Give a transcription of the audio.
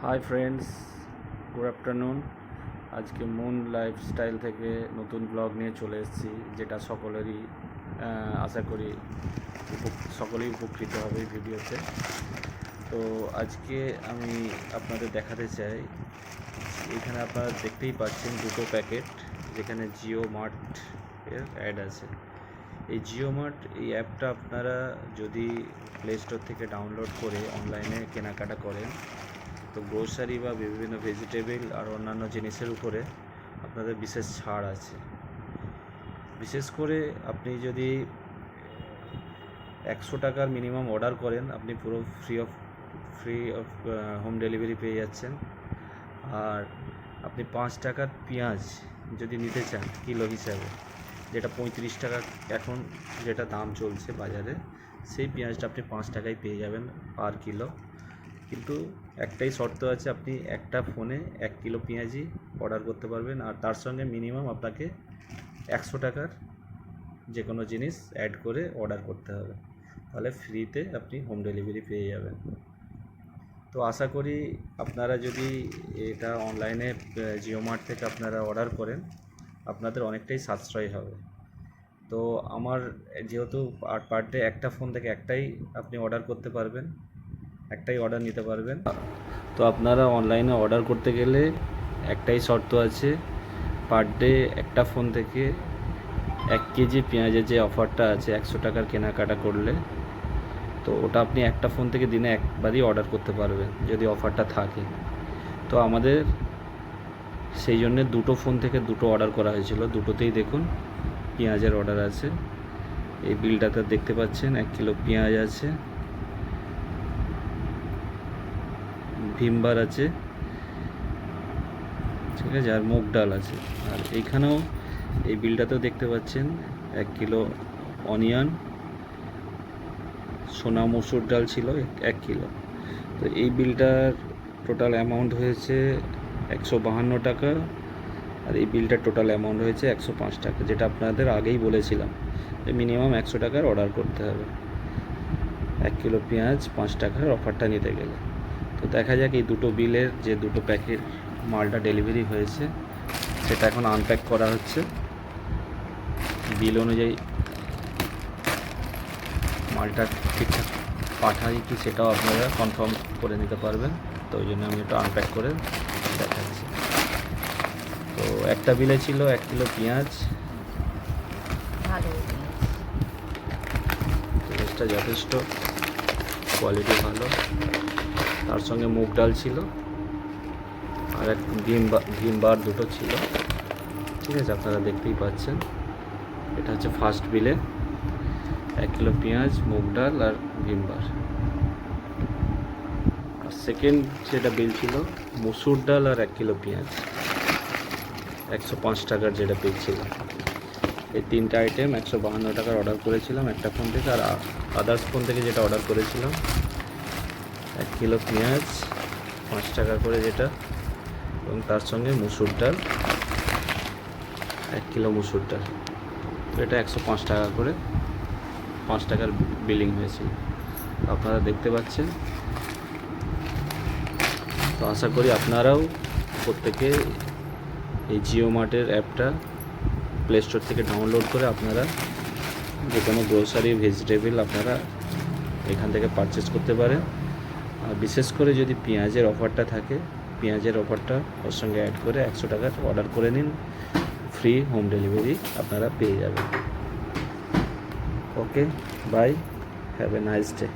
Hi friends, good afternoon. আজকে moon lifestyle থেকে নতুন ব্লগ নিয়ে চলে এসেছি, যেটা সকলেরই আশা করি সকলেই উপকৃত হবে এই ভিডিওতে। তো আজকে আমি আপনাদের দেখাতে চাই, এখানে আপনারা দেখতেই পাচ্ছেন দুটো প্যাকেট, যেখানে জিও মার্ট এর অ্যাড আছে। এই জিও মার্ট এই অ্যাপটা আপনারা যদি প্লে স্টোর থেকে ডাউনলোড করে অনলাইনে কেনাকাটা করেন, তো গ্রোসারি বা বিভিন্ন ভেজিটেবল আর অন্যান্য জিনিসের উপরে আপনাদের বিশেষ ছাড় আছে। বিশেষ করে আপনি যদি 100 টাকার মিনিমাম অর্ডার করেন, আপনি পুরো ফ্রি অফ হোম ডেলিভারি পেয়ে যাচ্ছেন। আর আপনি 5 টাকার পেঁয়াজ যদি নিতে চান কিলো হিসাবে, যেটা 35 টাকা এখন যেটা দাম চলছে বাজারে, সেই পেঁয়াজটা আপনি 5 টাকায় পেয়ে যাবেন পার কিলো। কিন্তু একটাই শর্ত আছে, আপনি একটা ফোনে 1 কিলো পেঁয়াজই অর্ডার করতে পারবেন, আর তার সঙ্গে মিনিমাম আপনাকে 100 টাকার যে কোনো জিনিস অ্যাড করে অর্ডার করতে হবে, তাহলে ফ্রিতে আপনি হোম ডেলিভারি পেয়ে যাবেন। তো আশা করি আপনারা যদি এটা অনলাইনে জিও মার্ট থেকে আপনারা অর্ডার করেন, আপনাদের অনেকটাই সাশ্রয় হবে। তো আমার যেহেতু পার ডে একটা ফোন থেকে একটাই আপনি অর্ডার করতে পারবেন, একটাই অর্ডার নিতে পারবেন। তো আপনারা অনলাইনে অর্ডার করতে গেলে একটাই শর্ত আছে, পার ডে একটা ফোন থেকে 1 কেজি পেঁয়াজের যে অফারটা আছে 100 টাকার কেনাকাটা করলে, তো ওটা আপনি একটা ফোন থেকে দিনে একবারই অর্ডার করতে পারবেন যদি অফারটা থাকে। তো আমাদের সেই জন্যে দুটো ফোন থেকে দুটো অর্ডার করা হয়েছিল, দুটোতেই দেখুন পেঁয়াজের অর্ডার আছে। এই বিলটাতে দেখতে পাচ্ছেন 1 কিলো পেঁয়াজ আছে, ভিমবার আছে, ঠিক আছে, আর মুগ ডাল আছে। আর এইখানেও এই বিলটাতেও দেখতে পাচ্ছেন 1 কিলো অনিয়ন, সোনা মসুর ডাল ছিল 1 কিলো। তো এই বিলটার টোটাল অ্যামাউন্ট হয়েছে 152 টাকা, আর এই বিলটার টোটাল অ্যামাউন্ট হয়েছে 105 টাকা, যেটা আপনাদের আগেই বলেছিলাম যে মিনিমাম 100 টাকার অর্ডার করতে হবে 1 কিলো পেঁয়াজ 5 টাকার অফারটা নিতে গেলে। তো দেখা যাক এই দুটো বিলের যে দুটো প্যাকেট মালটা ডেলিভারি হয়েছে সেটা এখন আনপ্যাক করা হচ্ছে। বিল অনুযায়ী মালটা ঠিকঠাক পাঠাই কি সেটাও আপনারা কনফার্ম করে নিতে পারবেন। তো ওই জন্য আমি একটু আনপ্যাক করে দেখাচ্ছি। তো একটা বিলে ছিল 1 কিলো পেঁয়াজ, পেঁয়াজটা যথেষ্ট কোয়ালিটি ভালো, তার সঙ্গে মুগ ডাল ছিল, আর এক ভিমবার দুটো ছিল, ঠিক আছে, আপনারা দেখতেই পাচ্ছেন। এটা হচ্ছে ফার্স্ট বিলে 1 কিলো পেঁয়াজ, মুগ ডাল আর ভিমবার। আর সেকেন্ড যেটা বিল ছিল মসুর ডাল আর 1 কিলো পেঁয়াজ, 105 টাকার যেটা বিল ছিল। এই তিনটা আইটেম 152 টাকার অর্ডার করেছিলাম একটা ফোন থেকে, আর আদার্স ফোন থেকে যেটা অর্ডার করেছিলাম 1 কিলো পেঁয়াজ 5 টাকা করে যেটা, এবং তার সঙ্গে মুসুর ডাল 1 কিলো মুসুর ডাল, এটা 105 টাকা করে 5 টাকার বিলিং হয়েছিল, আপনারা দেখতে পাচ্ছেন। তো আশা করি আপনারাও প্রত্যেকে এই জিও মার্টের অ্যাপটা প্লে স্টোর থেকে ডাউনলোড করে আপনারা যে কোনো গ্রোসারি ভেজিটেবল আপনারা এখান থেকে পারচেস করতে পারেন। আর বিশেষ করে যদি পেঁয়াজের অফারটা থাকে, পেঁয়াজের অফারটা ওর সঙ্গে অ্যাড করে 100 টাকার অর্ডার করে নিন, ফ্রি হোম ডেলিভারি আপনারা পেয়ে যাবেন। Okay, bye, have a nice day.